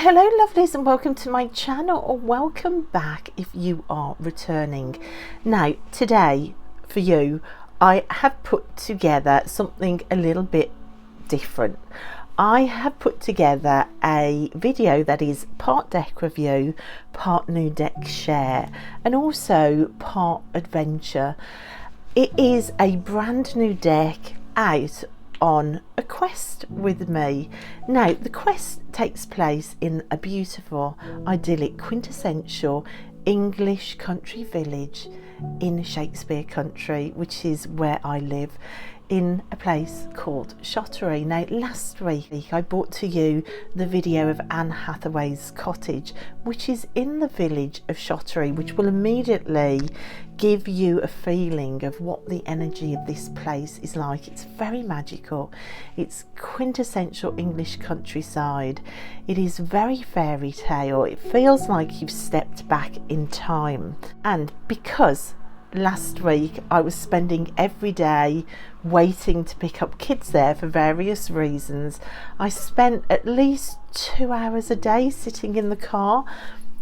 Hello lovelies, and welcome to my channel, or welcome back if you are returning. Now today for you I have put together something a little bit different. I have put together a video that is part deck review, part new deck share, and also part adventure. It is a brand new deck out on a quest with me. Now the quest takes place in a beautiful, idyllic, quintessential English country village in Shakespeare country, which is where I live, in a place called Shottery. Now last week I brought to you the video of Anne Hathaway's cottage, which is in the village of Shottery, which will immediately give you a feeling of what the energy of this place is like. It's very magical, it's quintessential English countryside, it is very fairy tale, it feels like you've stepped back in time. And because last week I was spending every day waiting to pick up kids there for various reasons, I spent at least 2 hours a day sitting in the car.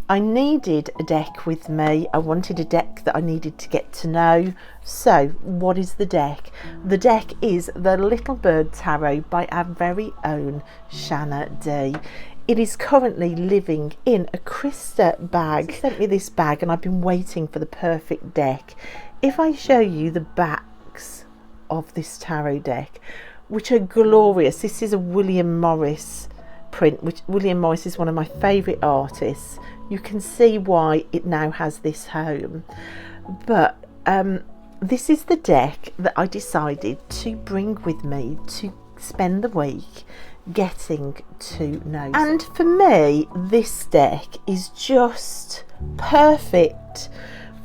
I needed a deck with me. I wanted a deck that I needed to get to know. So what is the deck? The deck is the Little Bird Tarot by our very own Shanna D. It is currently living in a Christa bag. She sent me this bag and I've been waiting for the perfect deck. If I show you the backs of this tarot deck, which are glorious. This is a William Morris print, which William Morris is one of my favourite artists. You can see why it now has this home. But this is the deck that I decided to bring with me to spend the week getting to know. And for me, this deck is just perfect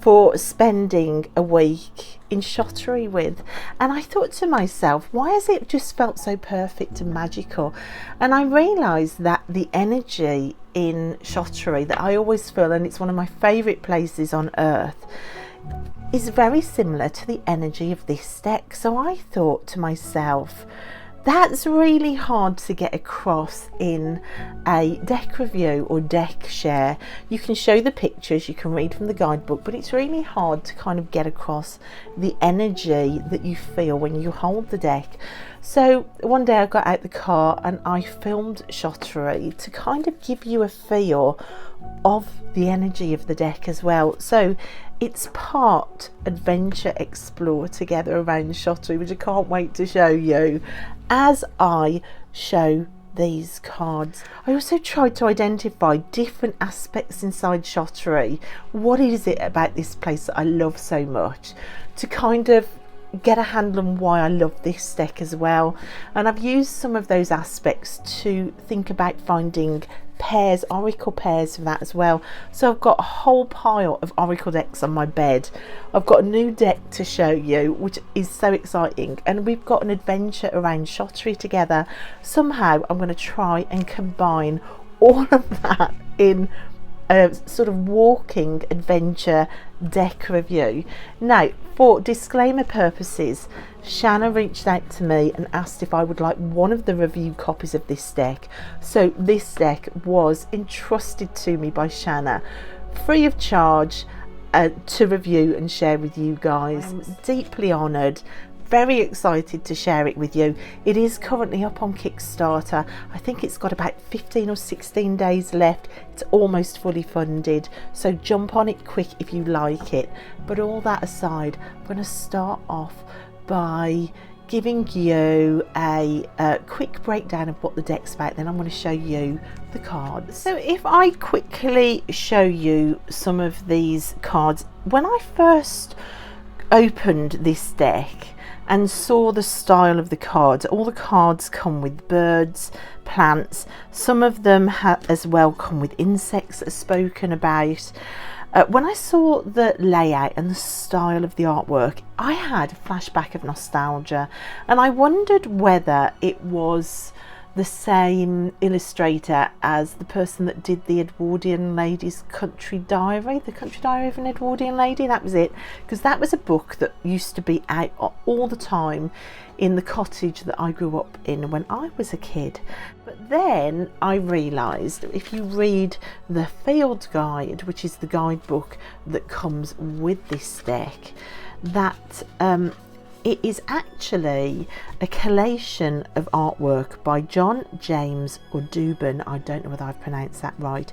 for spending a week in Shottery with. And I thought to myself, why has it just felt so perfect and magical? And I realised that the energy in Shottery that I always feel, and it's one of my favourite places on earth, is very similar to the energy of this deck. So I thought to myself, that's really hard to get across in a deck review or deck share. You can show the pictures, you can read from the guidebook, but it's really hard to kind of get across the energy that you feel when you hold the deck. So one day I got out the car and I filmed Shottery to kind of give you a feel of the energy of the deck as well. So it's part adventure explore together around Shottery, which I can't wait to show you as I show these cards. I also tried to identify different aspects inside Shottery. What is it about this place that I love so much, to kind of get a handle on why I love this deck as well. And I've used some of those aspects to think about finding pairs, oracle pairs for that as well. So I've got a whole pile of oracle decks on my bed. I've got a new deck to show you, which is so exciting, and we've got an adventure around Shottery together. Somehow I'm going to try and combine all of that in a sort of walking adventure deck review. Now, for disclaimer purposes, Shanna reached out to me and asked if I would like one of the review copies of this deck. So this deck was entrusted to me by Shanna free of charge to review and share with you guys. I'm deeply honoured, very excited to share it with you. It is currently up on Kickstarter. I think it's got about 15 or 16 days left. It's almost fully funded, so jump on it quick if you like it. But all that aside, I'm going to start off by giving you a quick breakdown of what the deck's about, then I'm going to show you the cards. So if I quickly show you some of these cards, when I first opened this deck and saw the style of the cards, all the cards come with birds, plants, some of them as well come with insects that are spoken about. When I saw the layout and the style of the artwork, I had a flashback of nostalgia, and I wondered whether it was the same illustrator as the person that did the Edwardian Lady's Country Diary, the Country Diary of an Edwardian Lady. That was it, because that was a book that used to be out all the time in the cottage that I grew up in when I was a kid. But then I realised if you read the field guide, which is the guidebook that comes with this deck, that it is actually a collation of artwork by John James Audubon. I don't know whether I've pronounced that right.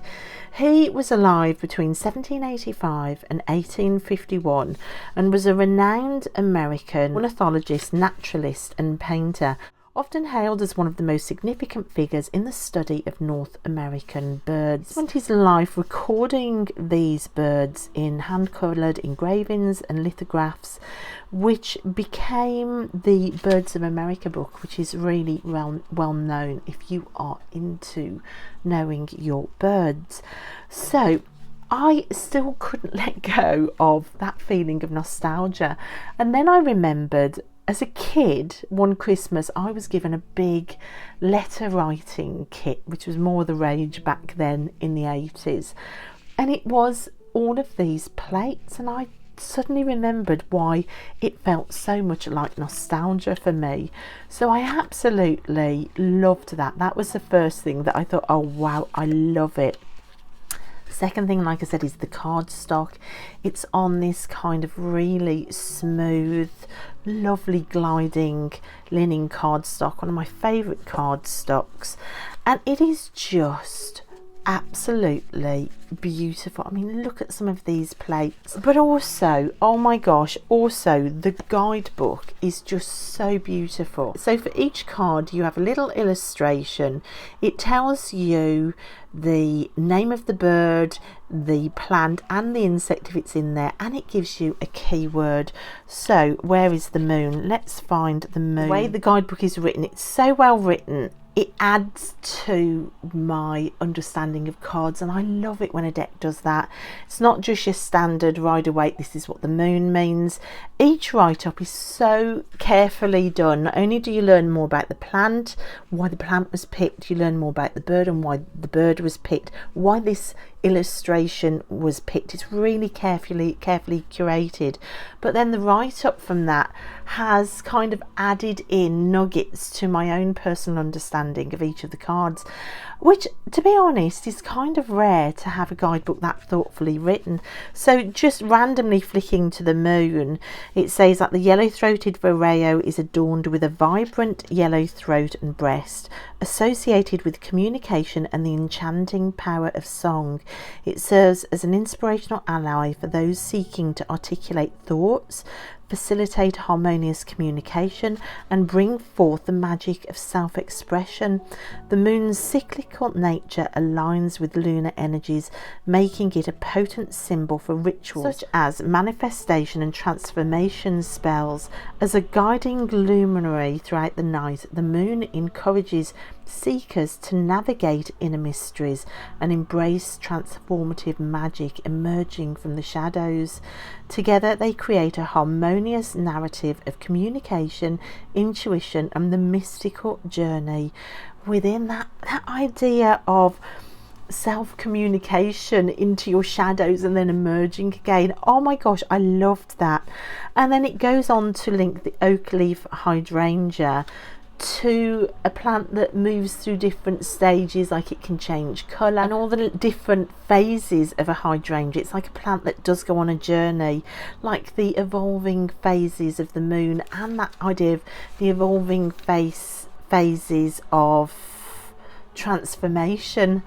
He was alive between 1785 and 1851 and was a renowned American ornithologist, naturalist and painter, often hailed as one of the most significant figures in the study of North American birds. He spent his life recording these birds in hand-coloured engravings and lithographs, which became the Birds of America book, which is really well known if you are into knowing your birds. So I still couldn't let go of that feeling of nostalgia. And then I remembered, as a kid, one Christmas I was given a big letter writing kit, which was more the rage back then in the 80s, and it was all of these plates, and I suddenly remembered why it felt so much like nostalgia for me. So I absolutely loved that. That was the first thing that I thought, oh wow, I love it. Second thing, like I said, is the cardstock. It's on this kind of really smooth, lovely gliding linen cardstock, one of my favourite cardstocks, and it is just absolutely beautiful. I mean, look at some of these plates, but also, oh my gosh, also the guidebook is just so beautiful. So for each card you have a little illustration. It tells you the name of the bird, the plant and the insect if it's in there, and it gives you a keyword. So where is the moon? Let's find the moon. The way the guidebook is written, it's so well written, it adds to my understanding of cards, and I love it when a deck does that. It's not just your standard Rider-Waite, this is what the moon means. Each write-up is so carefully done. Not only do you learn more about the plant, why the plant was picked, you learn more about the bird and why the bird was picked, why this illustration was picked. It's really carefully curated. But then the write-up from that has kind of added in nuggets to my own personal understanding of each of the cards, which, to be honest, is kind of rare to have a guidebook that thoughtfully written. So just randomly flicking to the moon, it says that the yellow-throated vireo is adorned with a vibrant yellow throat and breast, associated with communication and the enchanting power of song. It serves as an inspirational ally for those seeking to articulate thoughts, facilitate harmonious communication, and bring forth the magic of self-expression. The moon's cyclical nature aligns with lunar energies, making it a potent symbol for rituals such as manifestation and transformation spells. As a guiding luminary throughout the night, the moon encourages seekers to navigate inner mysteries and embrace transformative magic emerging from the shadows. Together they create a harmonious narrative of communication, intuition and the mystical journey within that idea of self-communication into your shadows and then emerging again. Oh my gosh, I loved that. And then it goes on to link the oak leaf hydrangea to a plant that moves through different stages, like it can change colour and all the different phases of a hydrangea. It's like a plant that does go on a journey, like the evolving phases of the moon, and that idea of the evolving phases of transformation.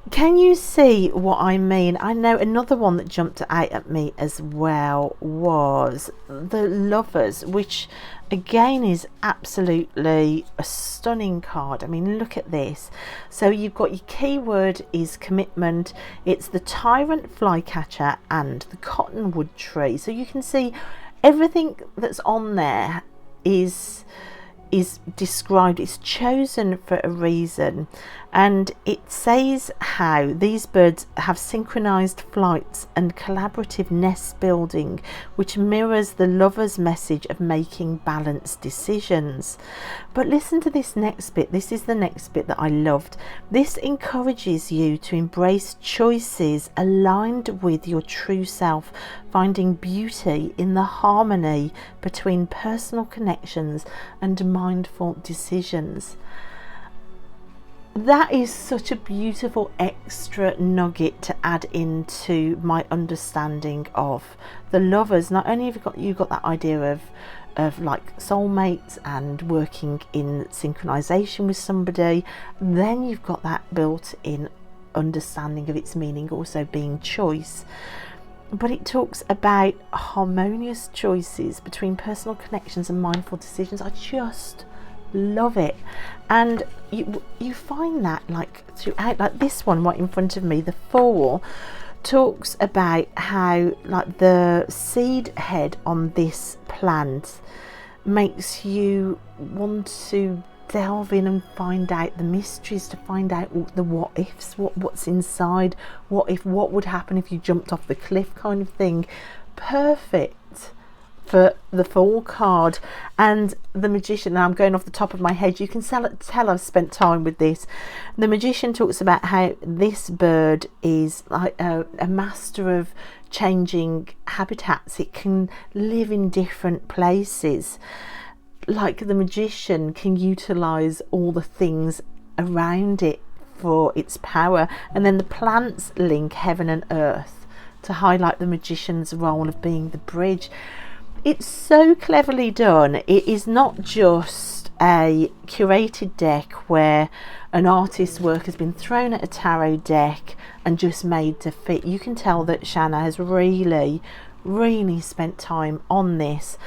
Can you see what I mean? I know another one that jumped out at me as well was the Lovers, which again is absolutely a stunning card. I mean, look at this. So you've got your keyword is commitment, it's the tyrant flycatcher and the cottonwood tree. So you can see everything that's on there is described, it's chosen for a reason. and it says how these birds have synchronized flights and collaborative nest building, which mirrors the lover's message of making balanced decisions. But listen to this next bit. This is the next bit that I loved. This encourages you to embrace choices aligned with your true self, finding beauty in the harmony between personal connections and mindful decisions. That is such a beautiful extra nugget to add into my understanding of the lovers. Not only have you got that idea of like soulmates and working in synchronization with somebody, then you've got that built-in understanding of its meaning also being choice. But it talks about harmonious choices between personal connections and mindful decisions. I just love it. And you find that like throughout, like this one right in front of me, the 4 talks about how like the seed head on this plant makes you want to delve in and find out the mysteries, to find out the what ifs, what's inside, what would happen if you jumped off the cliff kind of thing. Perfect for the Fool card. And the Magician, now I'm going off the top of my head, you can tell I've spent time with this. The Magician talks about how this bird is like a master of changing habitats. It can live in different places. Like the Magician can utilize all the things around it for its power. And then the plants link heaven and earth to highlight the Magician's role of being the bridge. It's so cleverly done. It is not just a curated deck where an artist's work has been thrown at a tarot deck and just made to fit. You can tell that Shanna has really spent time on this.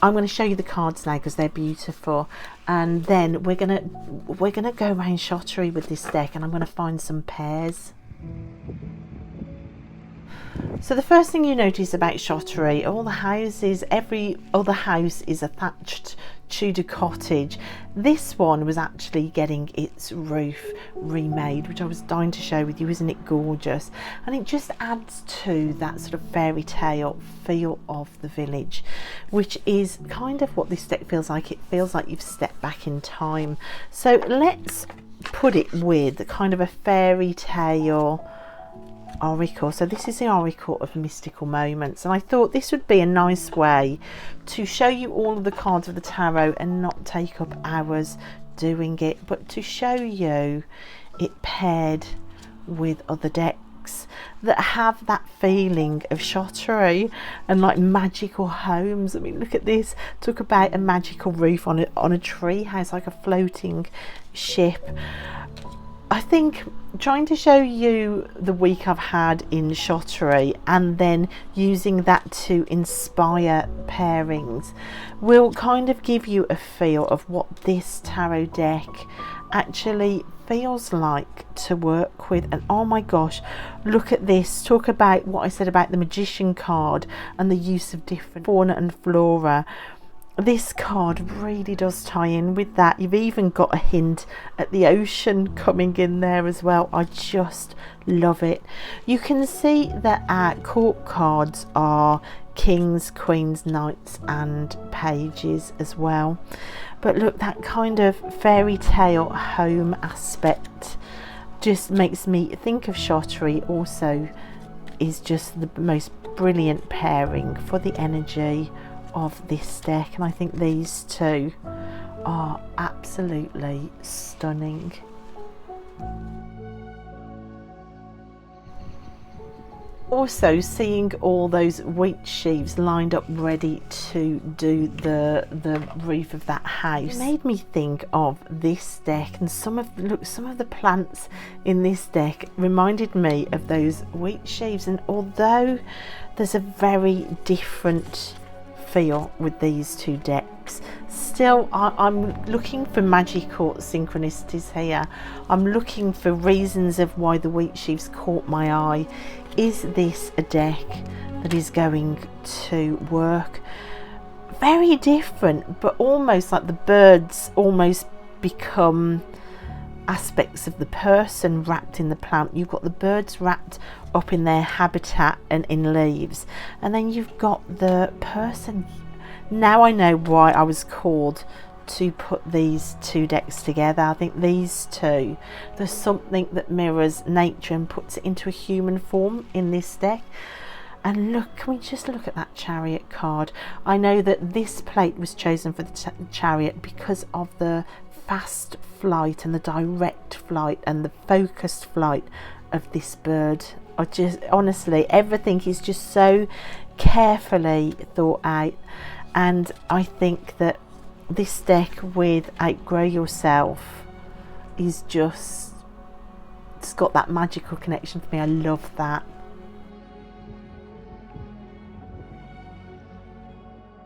I'm going to show you the cards now because they're beautiful, and then we're gonna go around Shottery with this deck, and I'm going to find some pairs. So the first thing you notice about Shottery, all the houses, every other house is a thatched Tudor cottage. This one was actually getting its roof remade, which I was dying to show with you. Isn't it gorgeous? And it just adds to that sort of fairy tale feel of the village, which is kind of what this deck feels like. It feels like you've stepped back in time. So let's put it with kind of a fairy tale oracle. So this is the oracle of mystical moments, and I thought this would be a nice way to show you all of the cards of the tarot and not take up hours doing it, but to show you it paired with other decks that have that feeling of Shottery and like magical homes. I mean, look at this. Talk about a magical roof on a tree house, like a floating ship. I think trying to show you the week I've had in Shottery and then using that to inspire pairings will kind of give you a feel of what this tarot deck actually feels like to work with. And oh my gosh, look at this. Talk about what I said about the Magician card and the use of different fauna and flora. This card really does tie in with that. You've even got a hint at the ocean coming in there as well. I just love it. You can see that our court cards are kings, queens, knights and pages as well. But look, that kind of fairy tale home aspect just makes me think of Shottery. Also is just the most brilliant pairing for the energy of this deck, and I think these two are absolutely stunning. Also, seeing all those wheat sheaves lined up ready to do the roof of that house, it made me think of this deck, and some of the plants in this deck reminded me of those wheat sheaves. And although there's a very different feel with these two decks, still I'm looking for magical synchronicities here. I'm looking for reasons of why the wheat sheaves caught my eye. Is this a deck that is going to work? Very different, but almost like the birds almost become aspects of the person wrapped in the plant. You've got the birds wrapped up in their habitat and in leaves, and then you've got the person. Now I know why I was called to put these two decks together. I think these two, there's something that mirrors nature and puts it into a human form in this deck. And look, can we just look at that Chariot card? I know that this plate was chosen for the Chariot because of the fast flight and the direct flight and the focused flight of this bird. I just, honestly, everything is just so carefully thought out, and I think that this deck with Outgrow Yourself is just, it's got that magical connection for me. I love that.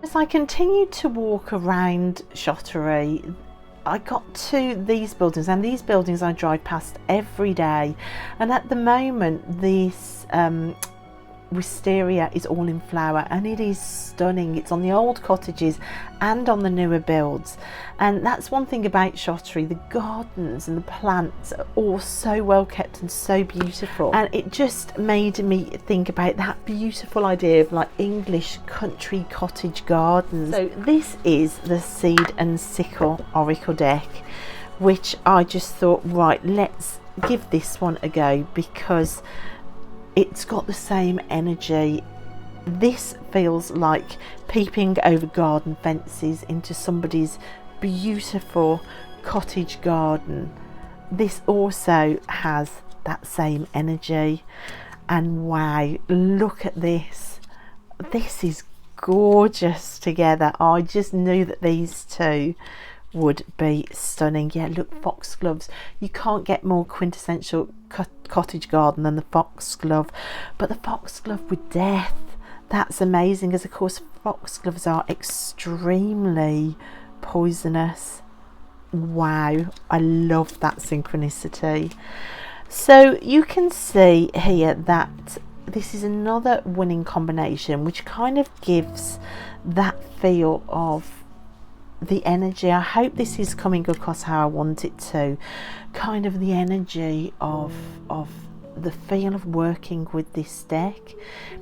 As I continued to walk around Shottery, I got to these buildings, and these buildings I drive past every day, and at the moment this wisteria is all in flower, and it is stunning. It's on the old cottages and on the newer builds, and that's one thing about Shottery. The gardens and the plants are all so well kept and so beautiful, and it just made me think about that beautiful idea of like English country cottage gardens. So this is the Seed and Sickle Oracle deck, which I just thought, right, let's give this one a go because it's got the same energy. This feels like peeping over garden fences into somebody's beautiful cottage garden. This also has that same energy, and wow, look at this. This is gorgeous together. I just knew that these two would be stunning. Yeah, look, foxgloves. You can't get more quintessential cottage garden than the foxglove, but the foxglove with death, that's amazing, as of course foxgloves are extremely poisonous. Wow, I love that synchronicity. So you can see here that this is another winning combination, which kind of gives that feel of the energy. I hope this is coming across how I want it to. Kind of the energy of the feel of working with this deck.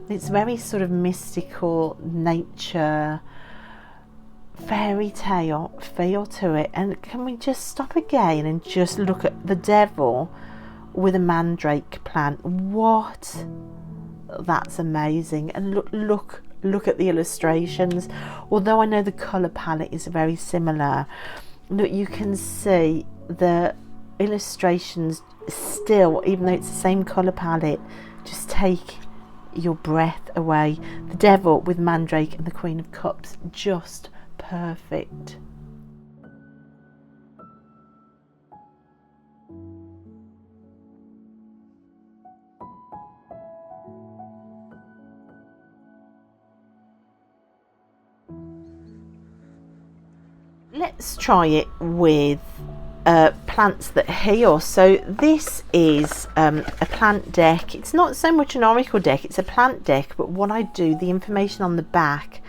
It's very sort of mystical, nature, fairy tale feel to it. And can we just stop again and just look at the devil with a mandrake plant? What? That's amazing. And look at the illustrations. Although I know the colour palette is very similar, look, you can see the illustrations still, even though it's the same colour palette, just take your breath away. The devil with mandrake and the Queen of Cups, just perfect. Let's try it with plants that heal. So this is a plant deck. It's not so much an oracle deck, it's a plant deck, but what I do, the information on the back,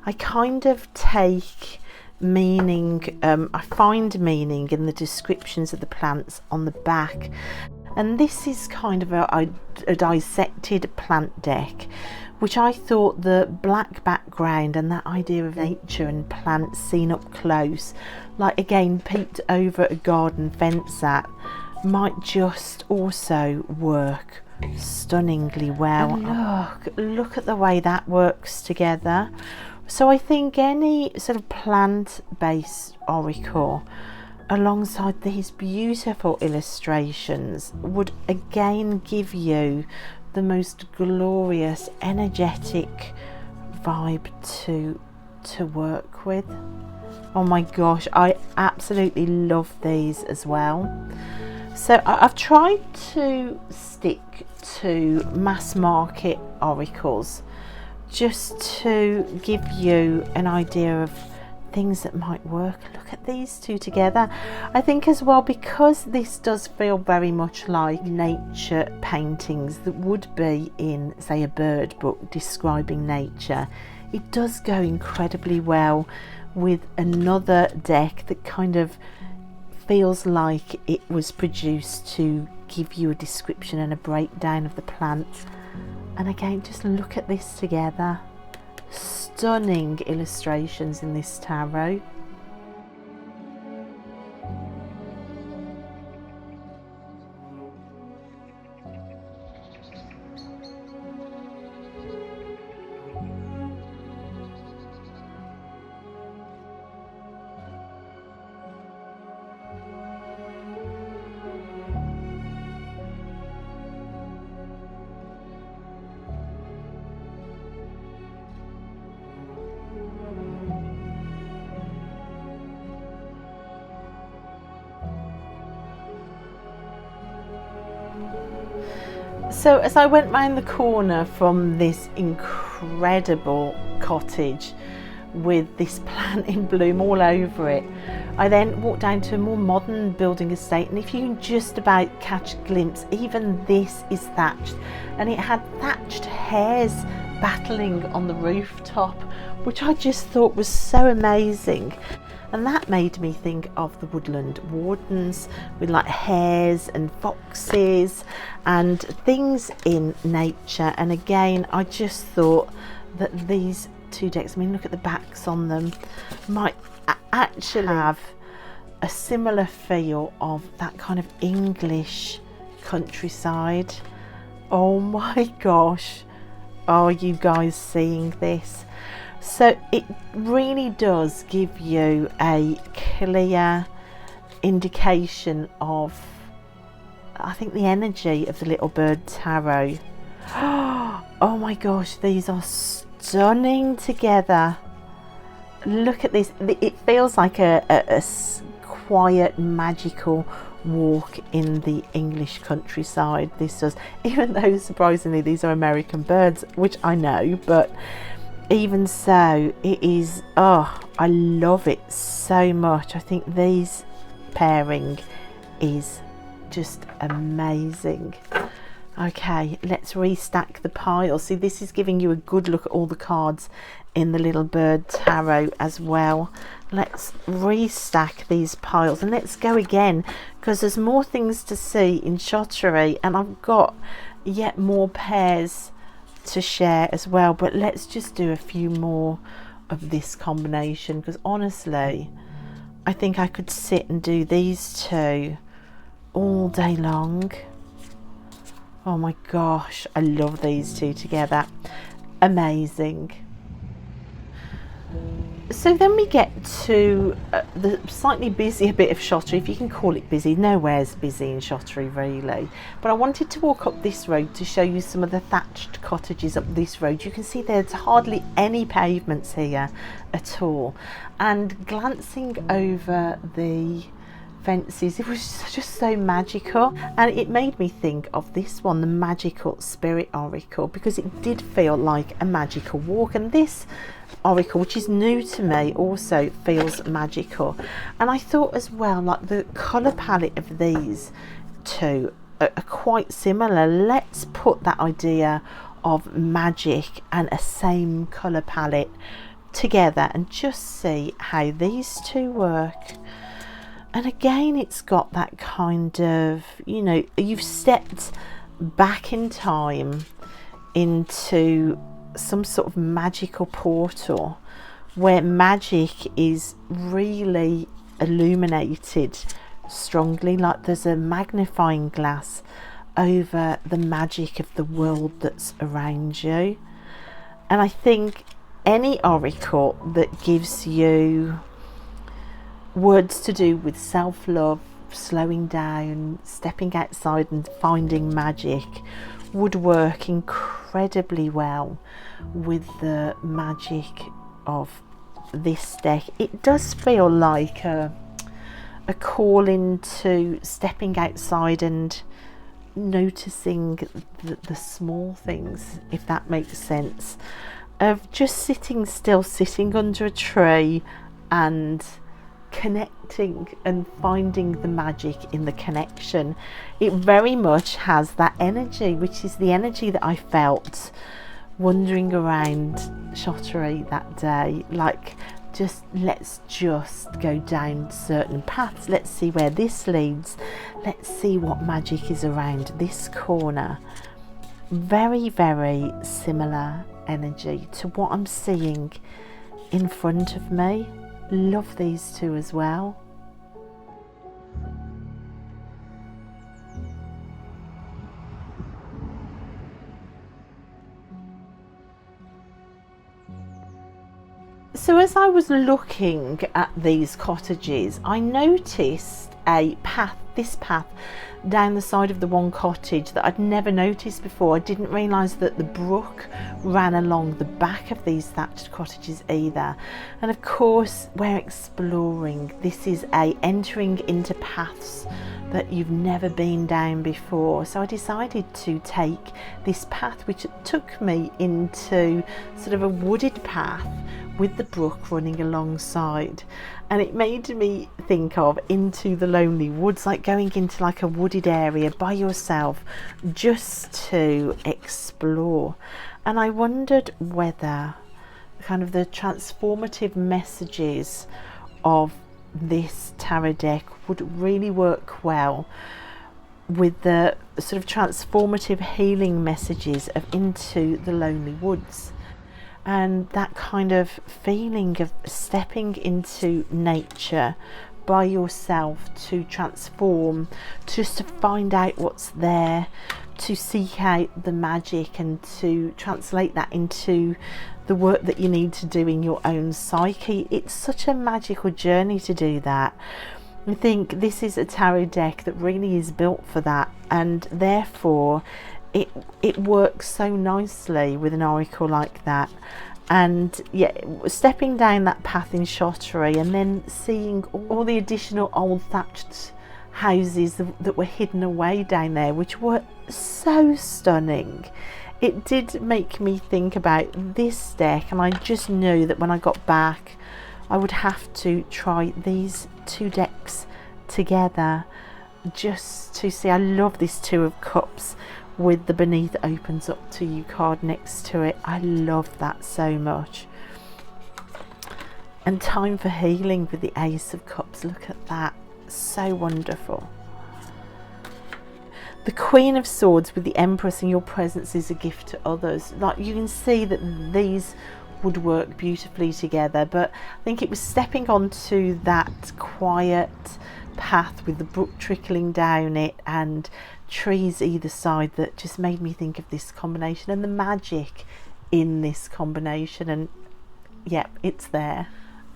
I kind of take meaning, I find meaning in the descriptions of the plants on the back. And this is kind of a dissected plant deck, which I thought the black background and that idea of nature and plants seen up close, like again peeped over a garden fence at, might just also work stunningly well. And look at the way that works together. So I think any sort of plant-based oracle alongside these beautiful illustrations would again give you the most glorious, energetic vibe to work with. Oh my gosh, I absolutely love these as well. So I've tried to stick to mass market oracles just to give you an idea of things that might work. Look at these two together. I think as well, because this does feel very much like nature paintings that would be in, say, a bird book describing nature, it does go incredibly well with another deck that kind of feels like it was produced to give you a description and a breakdown of the plant. And again, just look at this together. Stunning illustrations in this tarot. So as I went round the corner from this incredible cottage with this plant in bloom all over it, I then walked down to a more modern building estate, and if you can just about catch a glimpse, even this is thatched, and it had thatched hares battling on the rooftop, which I just thought was so amazing. And that made me think of the woodland wardens with like hares and foxes and things in nature. And again, I just thought that these two decks, I mean, look at the backs on them, might actually have a similar feel of that kind of English countryside. Oh my gosh, are you guys seeing this? So it really does give you a clear indication of, I think, the energy of the Little Bird Tarot. Oh my gosh, these are stunning together. Look at this. It feels like a quiet, magical walk in the English countryside. This does, even though surprisingly these are American birds, which I know, but even so, it is, oh, I love it so much. I think these pairing is just amazing. Okay, let's restack the pile. See, this is giving you a good look at all the cards in the Little Bird Tarot as well. Let's restack these piles and let's go again, because there's more things to see in Shottery, and I've got yet more pairs to share as well. But let's just do a few more of this combination, because honestly I think I could sit and do these two all day long. Oh my gosh, I love these two together. Amazing. So then we get to the slightly busier bit of Shottery, if you can call it busy. Nowhere's busy in Shottery really, but I wanted to walk up this road to show you some of the thatched cottages up this road. You can see there's hardly any pavements here at all, and glancing over the fences, it was just so magical, and it made me think of this one, the Magical Spirit Oracle, because it did feel like a magical walk, and this oracle, which is new to me, also feels magical. And I thought as well, like the colour palette of these two are quite similar. Let's put that idea of magic and a same colour palette together and just see how these two work. And again, it's got that kind of, you know, you've stepped back in time into some sort of magical portal where magic is really illuminated strongly, like there's a magnifying glass over the magic of the world that's around you. And I think any oracle that gives you words to do with self-love, slowing down, stepping outside and finding magic would work incredibly well with the magic of this deck. It does feel like a call into stepping outside and noticing the small things, if that makes sense, of just sitting still, sitting under a tree and connecting and finding the magic in the connection. It very much has that energy, which is the energy that I felt wandering around Shottery that day, like just, let's just go down certain paths. Let's see where this leads. Let's see what magic is around this corner. Very, very similar energy to what I'm seeing in front of me. Love these two as well. So as I was looking at these cottages, I noticed a path, this path down the side of the one cottage that I'd never noticed before. I didn't realise that the brook ran along the back of these thatched cottages either. And of course, we're exploring. This is a entering into paths that you've never been down before. So I decided to take this path, which took me into sort of a wooded path with the brook running alongside, and it made me think of Into the Lonely Woods, like going into like a wooded area by yourself just to explore. And I wondered whether kind of the transformative messages of this tarot deck would really work well with the sort of transformative healing messages of Into the Lonely Woods. And that kind of feeling of stepping into nature by yourself to transform, just to find out what's there, to seek out the magic and to translate that into the work that you need to do in your own psyche. It's such a magical journey to do that. I think this is a tarot deck that really is built for that, and therefore it works so nicely with an oracle like that. And yeah, stepping down that path in Shottery and then seeing all the additional old thatched houses that were hidden away down there, which were so stunning. It did make me think about this deck, and I just knew that when I got back I would have to try these two decks together just to see. I love this Two of Cups with the Beneath Opens Up to You card next to it. I love that so much. And Time for Healing with the Ace of Cups. Look at that, so wonderful. The Queen of Swords with the Empress, and your presence is a gift to others. Like, you can see that these would work beautifully together, but I think it was stepping onto that quiet path with the brook trickling down it and trees either side that just made me think of this combination and the magic in this combination. And yeah, it's there.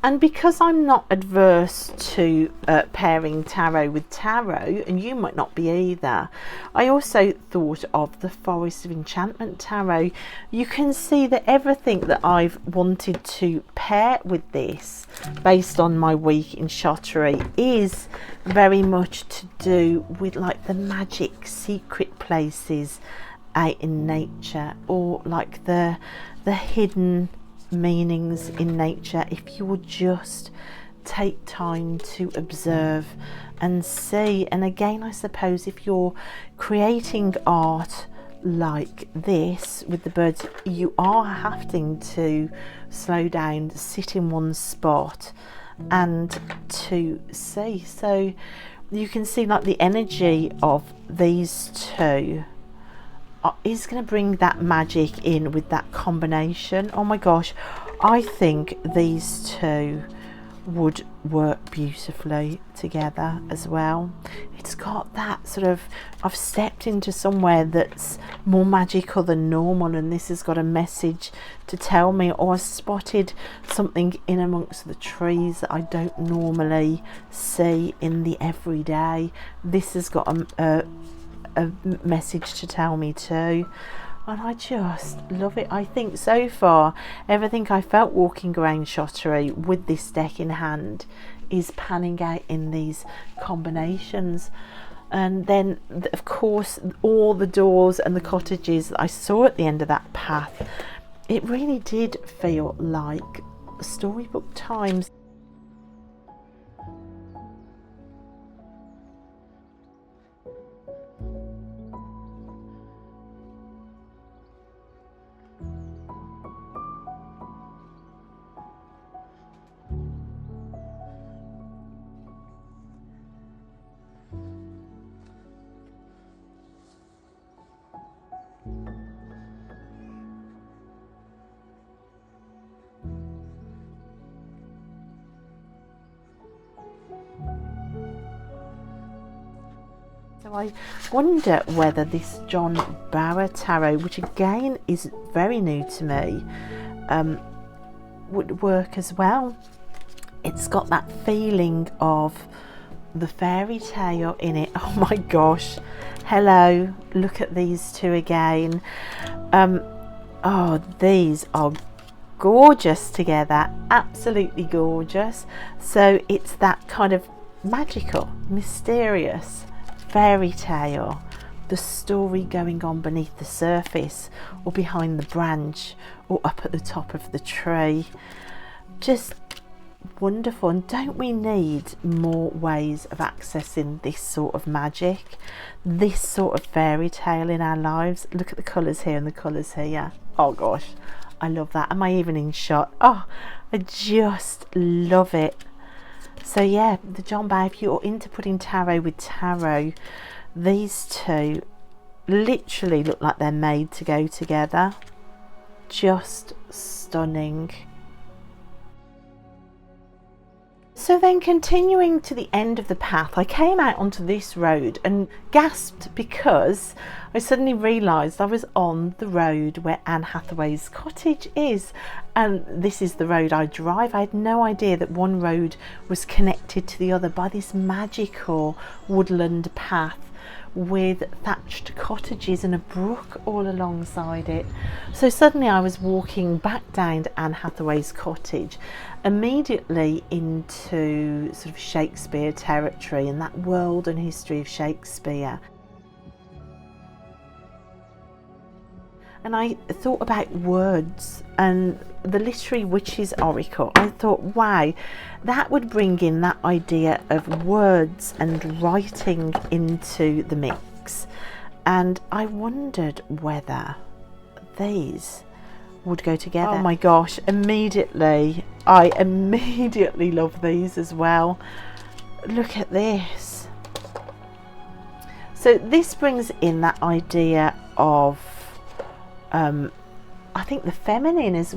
And because I'm not adverse to pairing tarot with tarot, and you might not be either, I also thought of the Forest of Enchantment tarot. You can see that everything that I've wanted to pair with this, based on my week in Shottery, is very much to do with like the magic secret places out in nature, or like the hidden meanings in nature. If you would just take time to observe and see. And again, I suppose if you're creating art like this with the birds, you are having to slow down, sit in one spot and to see. So you can see like the energy of these two is going to bring that magic in with that combination. Oh my gosh, I think these two would work beautifully together as well. It's got that sort of, I've stepped into somewhere that's more magical than normal, and this has got a message to tell me, or I spotted something in amongst the trees that I don't normally see in the everyday. This has got a message to tell me too, and I just love it. I think so far everything I felt walking around Shottery with this deck in hand is panning out in these combinations. And then of course all the doors and the cottages that I saw at the end of that path, it really did feel like storybook times. I wonder whether this John Bower tarot, which again is very new to me, would work as well. It's got that feeling of the fairy tale in it. Oh my gosh, hello, look at these two again. Oh, these are gorgeous together, absolutely gorgeous. So it's that kind of magical, mysterious fairy tale, the story going on beneath the surface or behind the branch or up at the top of the tree. Just wonderful. And don't we need more ways of accessing this sort of magic, this sort of fairy tale in our lives? Look at the colours here and the colours here. Oh gosh, I love that. Am I even in shot? Oh, I just love it. So yeah, the John Bower, if you're into putting tarot with tarot, these two literally look like they're made to go together. Just stunning. So then, continuing to the end of the path, I came out onto this road and gasped because I suddenly realised I was on the road where Anne Hathaway's cottage is, and this is the road I drive. I had no idea that one road was connected to the other by this magical woodland path with thatched cottages and a brook all alongside it. So suddenly I was walking back down to Anne Hathaway's cottage, immediately into sort of Shakespeare territory and that world and history of Shakespeare. And I thought about words and the Literary Witches Oracle. I thought, wow, that would bring in that idea of words and writing into the mix. And I wondered whether these would go together. Oh my gosh, I immediately love these as well. Look at this. So this brings in that idea of I think the feminine is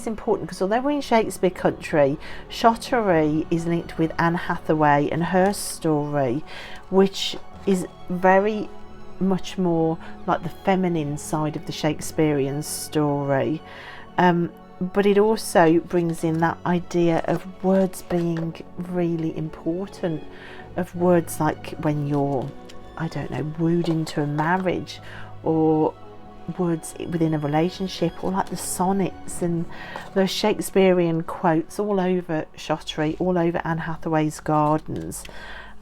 important, because although we're in Shakespeare country, Shottery is linked with Anne Hathaway and her story, which is very much more like the feminine side of the Shakespearean story. But it also brings in that idea of words being really important, of words like when you're, I don't know, wooed into a marriage, or words within a relationship, or like the sonnets and the Shakespearean quotes all over Shottery, all over Anne Hathaway's gardens.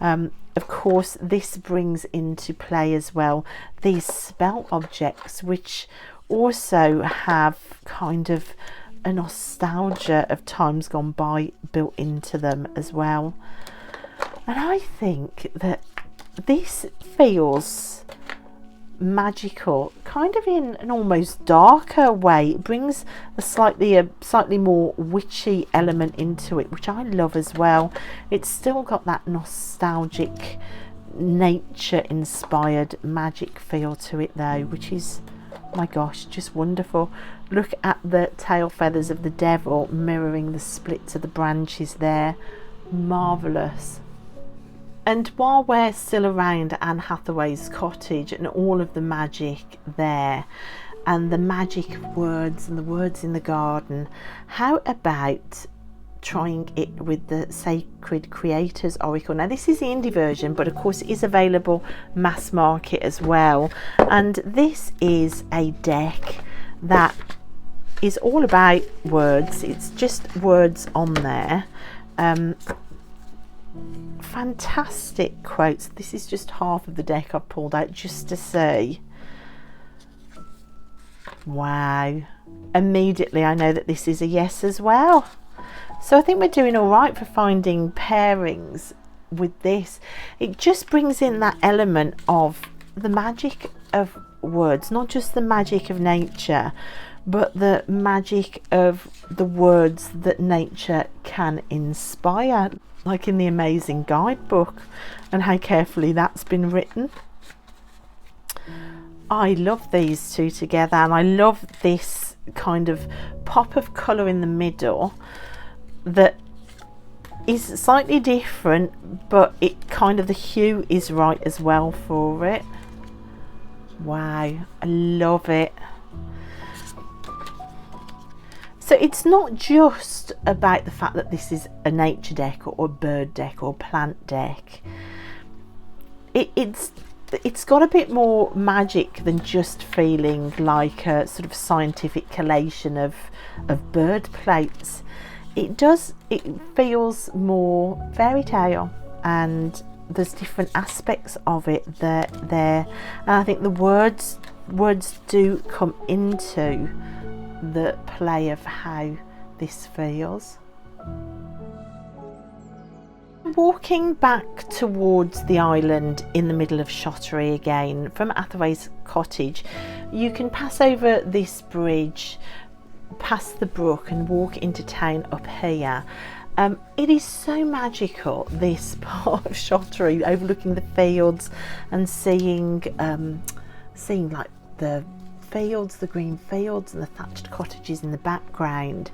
Of course, this brings into play as well these spell objects, which also have kind of a nostalgia of times gone by built into them as well. And I think that this feels magical, kind of in an almost darker way. It brings a slightly more witchy element into it, which I love as well. It's still got that nostalgic, nature inspired magic feel to it though, which is, my gosh, just wonderful. Look at the tail feathers of the devil mirroring the splits of the branches there. Marvellous. And while we're still around Anne Hathaway's cottage and all of the magic there, and the magic of words and the words in the garden, how about trying it with the Sacred Creators Oracle? Now this is the indie version, but of course it is available mass market as well. And this is a deck that is all about words. It's just words on there. Fantastic quotes. This is just half of the deck I've pulled out just to see. Wow. Immediately I know that this is a yes as well. So I think we're doing all right for finding pairings with this. It just brings in that element of the magic of words, not just the magic of nature, but the magic of the words that nature can inspire, like in the amazing guidebook, and how carefully that's been written. I love these two together, and I love this kind of pop of colour in the middle that is slightly different, but it kind of, the hue is right as well for it. Wow, I love it. So it's not just about the fact that this is a nature deck or a bird deck or plant deck. It's got a bit more magic than just feeling like a sort of scientific collation of bird plates. It feels more fairy tale, and there's different aspects of it there, and I think the words do come into the play of how this feels. Walking back towards the island in the middle of Shottery again from Athaway's cottage, you can pass over this bridge, past the brook, and walk into town up here. It is so magical, this part of Shottery, overlooking the fields and seeing like the fields, the green fields and the thatched cottages in the background.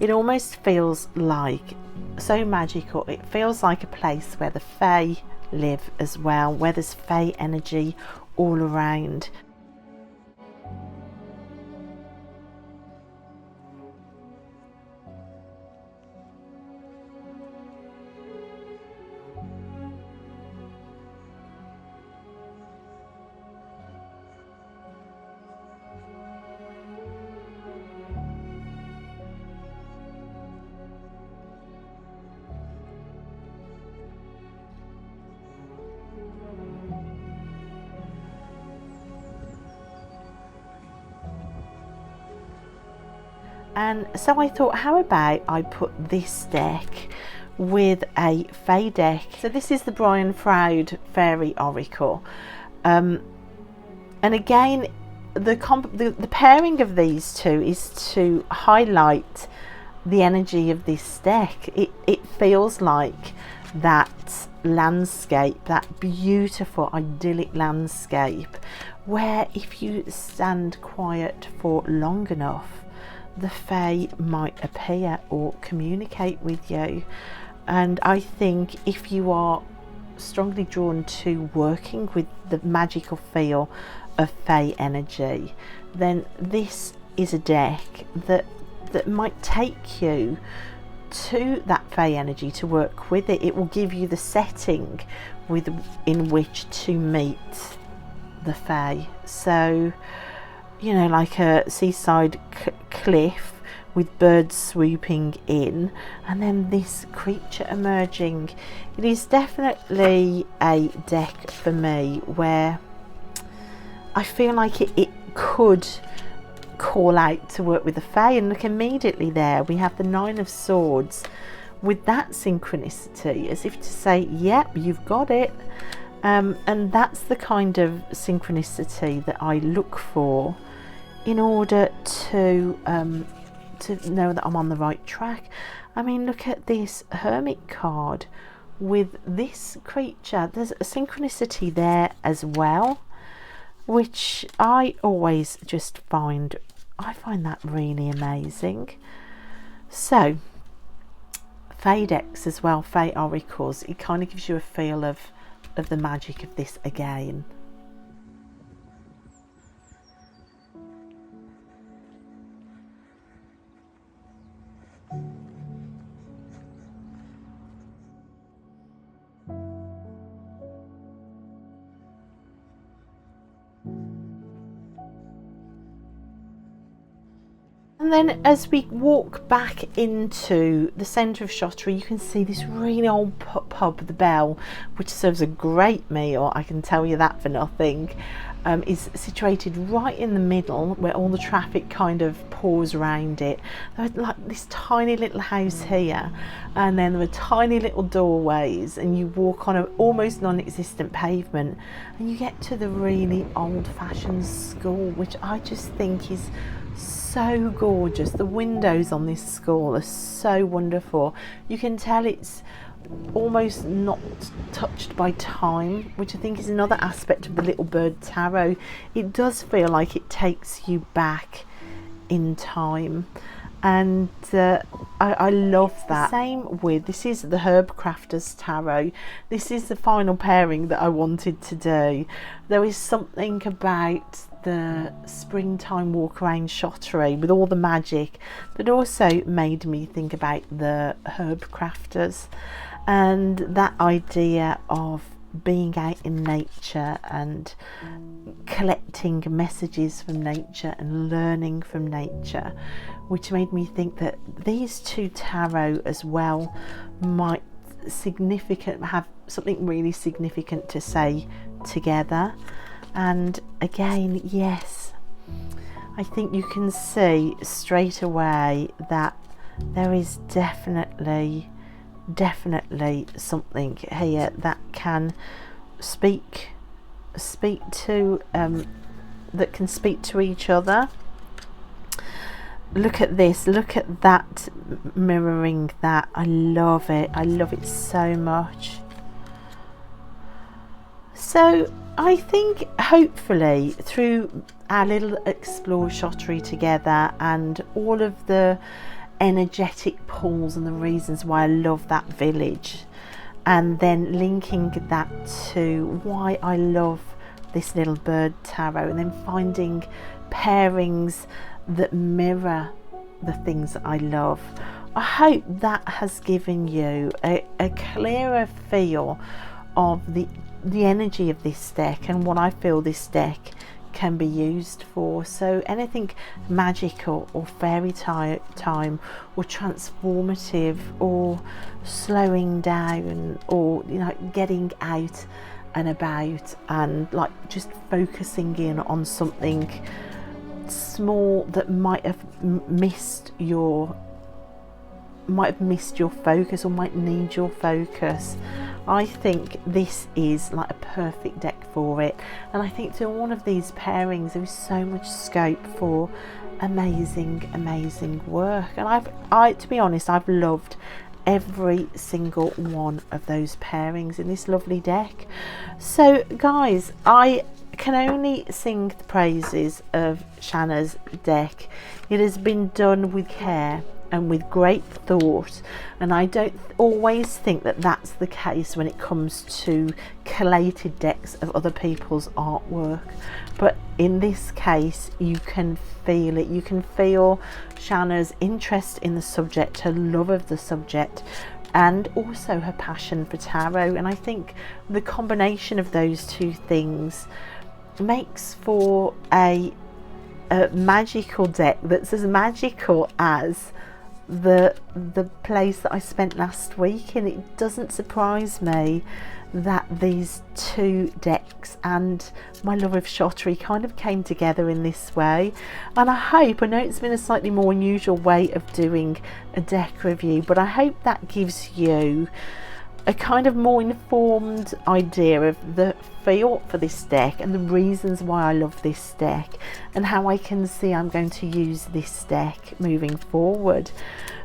It almost feels like so magical. It feels like a place where the fae live as well, where there's fae energy all around. And so I thought, how about I put this deck with a Fae deck. So this is the Brian Froud Fairy Oracle. And again, the pairing of these two is to highlight the energy of this deck. It feels like that landscape, that beautiful idyllic landscape, where if you stand quiet for long enough, the Fae might appear or communicate with you. And I think if you are strongly drawn to working with the magical feel of Fae energy, then this is a deck that might take you to that Fae energy to work with it. It will give you the setting in which to meet the Fae. So, you know, like a seaside cliff with birds swooping in, and then this creature emerging. It is definitely a deck for me where I feel like it could call out to work with the Fae. And look, immediately there we have the Nine of Swords with that synchronicity, as if to say, yep, you've got it. And that's the kind of synchronicity that I look for in order to know that I'm on the right track. I mean, look at this Hermit card with this creature. There's a synchronicity there as well, which I always just find that really amazing. So Fae decks as well, Fae oracles, it kind of gives you a feel of the magic of this again. And then as we walk back into the centre of Shottery, you can see this really old pub, the Bell, which serves a great meal, I can tell you that for nothing. Is situated right in the middle where all the traffic kind of pours around it. There's like this tiny little house here, and then there are tiny little doorways, and you walk on an almost non-existent pavement and you get to the really old-fashioned school, which I just think is so gorgeous. The windows on this school are so wonderful. You can tell it's almost not touched by time, which I think is another aspect of the Little Bird Tarot. It does feel like it takes you back in time. and I love that. Same with, this is the Herb Crafters Tarot. This is the final pairing that I wanted to do. There is something about the springtime walk around Shottery with all the magic that also made me think about the Herb Crafters, and that idea of being out in nature and collecting messages from nature and learning from nature, which made me think that these two tarot as well might have something really significant to say together. And again, yes, I think you can see straight away that there is definitely something here that can speak to that can speak to each other. Look at this, look at that, mirroring that. I love it so much. So I think hopefully through our little explore Shottery together and all of the energetic pulls and the reasons why I love that village, and then linking that to why I love this little bird tarot, and then finding pairings that mirror the things that I love. I hope that has given you a clearer feel of the energy of this deck and what I feel this deck can be used for. So anything magical or fairy time or transformative or slowing down, or getting out and about and like just focusing in on something small that might have missed your focus or might need your focus. I think this is like a perfect deck for it, and I think to all of these pairings there is so much scope for amazing work. And I to be honest, I've loved every single one of those pairings in this lovely deck. So guys, I can only sing the praises of Shanna's deck. It has been done with care and with great thought, and I don't always think that that's the case when it comes to collated decks of other people's artwork, but in this case you can feel it. You can feel Shanna's interest in the subject, her love of the subject, and also her passion for tarot. And I think the combination of those two things makes for a magical deck that's as magical as the place that I spent last week. And it doesn't surprise me that these two decks and my love of Shottery kind of came together in this way. And I know it's been a slightly more unusual way of doing a deck review, but I hope that gives you a kind of more informed idea of the feel for this deck and the reasons why I love this deck and how I can see I'm going to use this deck moving forward.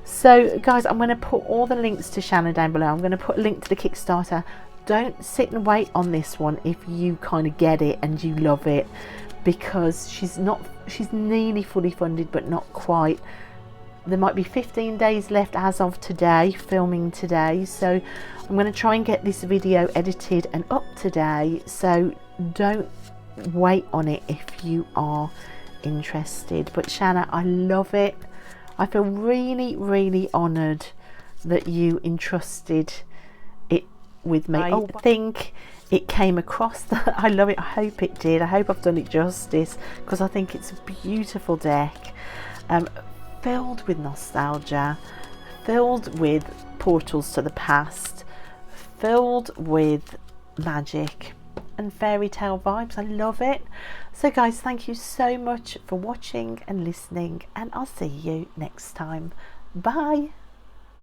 So guys, I'm going to put all the links to Shanna down below. I'm going to put a link to the Kickstarter. Don't sit and wait on this one if you kind of get it and you love it, because she's nearly fully funded but not quite. There might be 15 days left as of today, filming today, so I'm going to try and get this video edited and up today, so don't wait on it if you are interested. But Shanna, I love it. I feel really honoured that you entrusted it with me. I think it came across that I love it. I hope it did. I hope I've done it justice, because I think it's a beautiful deck. Filled with nostalgia, filled with portals to the past, filled with magic and fairy tale vibes. I love it. So guys, thank you so much for watching and listening, and I'll see you next time. Bye.